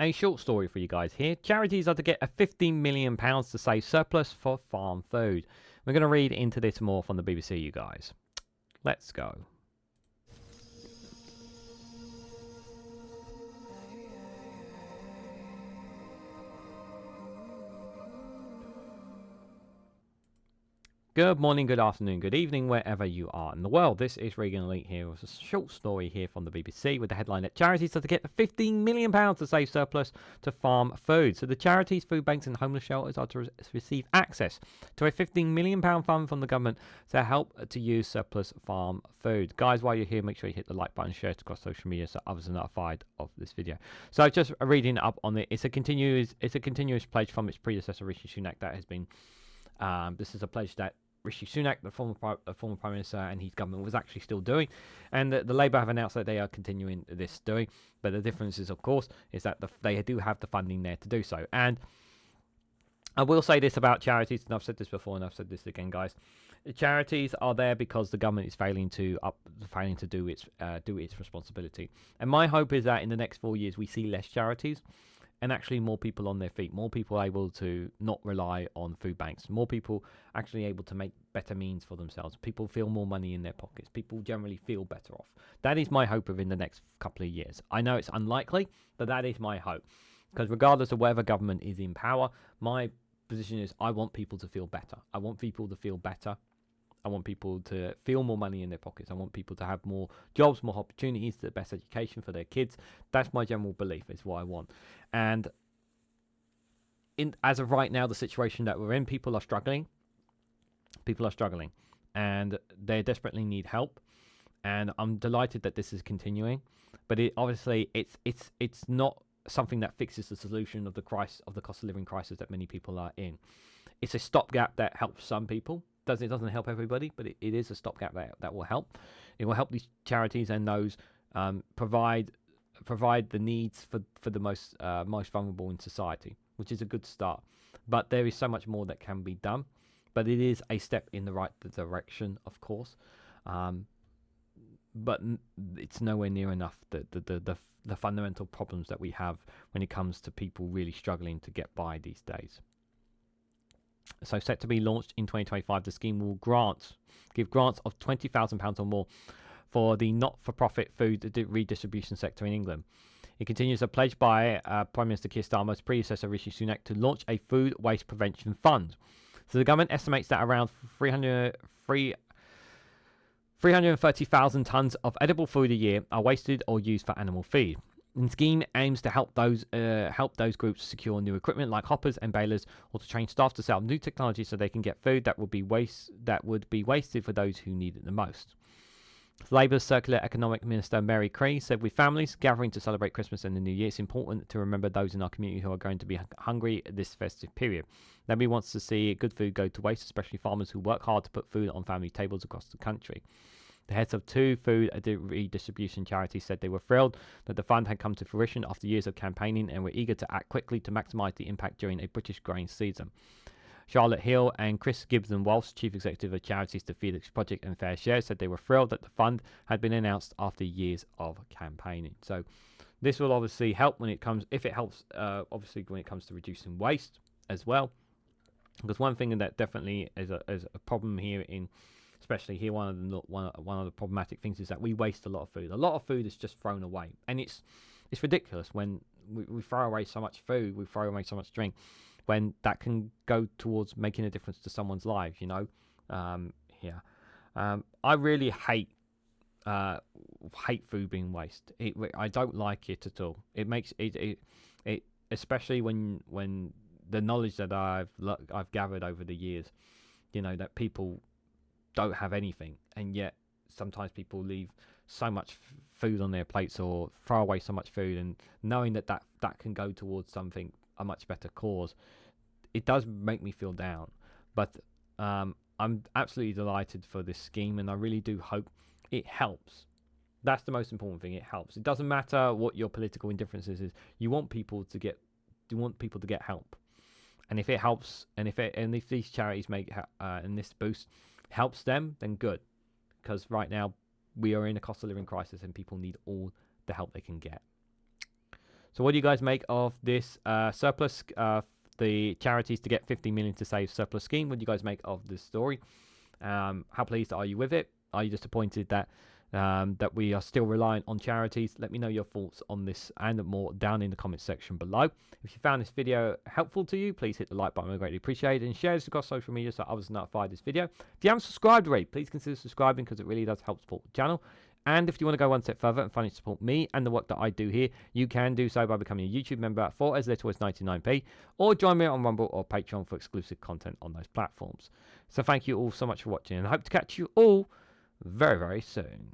a short story for you guys here. Charities are to get a £15 million to save surplus for farm food. We're going to read into this more from the BBC, you guys. Let's go. Good morning, good afternoon, good evening, wherever you are in the world. This is Reganelite here with a short story here from the BBC with the headline that charities are to get £15 million to save surplus to farm food. So the charities, food banks and homeless shelters are to receive access to a £15 million fund from the government to help to use surplus farm food. Guys, while you're here, make sure you hit the like button, share it across social media so others are notified of this video. So just reading up on it, it's a continuous pledge from its predecessor, Rishi Sunak, that has been this is a pledge that Rishi Sunak, the former Prime Minister, and his government was actually still doing. And the Labour have announced that they are continuing this doing. But the difference is, of course, is that they do have the funding there to do so. And I will say this about charities, and I've said this before, and I've said this again, guys. The charities are there because the government is failing to do its responsibility. And my hope is that in the next 4 years we see less charities, and actually more people on their feet, more people able to not rely on food banks, more people actually able to make better means for themselves. People feel more money in their pockets. People generally feel better off. That is my hope within the next couple of years. I know it's unlikely, but that is my hope. Because regardless of whatever government is in power, my position is I want people to feel better. I want people to feel better. I want people to feel more money in their pockets. I want people to have more jobs, more opportunities, the best education for their kids. That's my general belief, is what I want. And as of right now, the situation that we're in, people are struggling. People are struggling. And they desperately need help. And I'm delighted that this is continuing. But obviously, it's not something that fixes the solution of the cost of living crisis that many people are in. It's a stopgap that helps some people. It doesn't help everybody, but it is a stopgap that will help. It will help these charities and those provide the needs for the most vulnerable in society, which is a good start. But there is so much more that can be done. But it is a step in the right direction, of course. But it's nowhere near enough. The fundamental problems that we have when it comes to people really struggling to get by these days. So set to be launched in 2025, the scheme will give grants of £20,000 or more for the not-for-profit food redistribution sector in England. It continues a pledge by Prime Minister Keir Starmer's predecessor Rishi Sunak to launch a food waste prevention fund. So the government estimates that around 330,000 tonnes of edible food a year are wasted or used for animal feed. The scheme aims to help those groups secure new equipment like hoppers and balers, or to train staff to set up new technology so they can get food that would be wasted for those who need it the most. Labour's Circular Economic Minister Mary Cree said, with families gathering to celebrate Christmas and the New Year, it's important to remember those in our community who are going to be hungry this festive period. Nobody wants to see good food go to waste, especially farmers who work hard to put food on family tables across the country. The heads of two food redistribution charities said they were thrilled that the fund had come to fruition after years of campaigning and were eager to act quickly to maximise the impact during a British growing season. Charlotte Hill and Chris Gibson-Walsh, Chief Executive of Charities to Felix Project and Fair Share, said they were thrilled that the fund had been announced after years of campaigning. So this will obviously help when it comes to reducing waste as well. Because one thing that definitely is a problem here especially here, one of the problematic things is that we waste a lot of food. A lot of food is just thrown away, and it's ridiculous when we throw away so much food, we throw away so much drink, when that can go towards making a difference to someone's life. I really hate food being wasted. I don't like it at all. It makes it especially when the knowledge that I've gathered over the years, that people don't have anything, and yet sometimes people leave so much food on their plates or throw away so much food, and knowing that can go towards something, a much better cause, it does make me feel down. But I'm absolutely delighted for this scheme, and I really do hope it helps. That's the most important thing. It helps. It doesn't matter what your political indifferences is. You want people to get help, and if it helps, and if these charities make and this boost helps them, then good, because right now we are in a cost of living crisis and people need all the help they can get. So what do you guys make of this surplus, the charities to get 50 million to save surplus scheme? What do you guys make of this story? How pleased are you with it? Are you disappointed that that we are still reliant on charities? Let me know your thoughts on this and more down in the comments section below. If you found this video helpful to you, please hit the like button. I greatly appreciate it, and share this across social media so others are notified of this video. If you haven't subscribed already, please consider subscribing because it really does help support the channel. And if you want to go one step further and financially support me and the work that I do here, you can do so by becoming a YouTube member for as little as 99p, or join me on Rumble or Patreon for exclusive content on those platforms. So thank you all so much for watching, and I hope to catch you all very, very soon.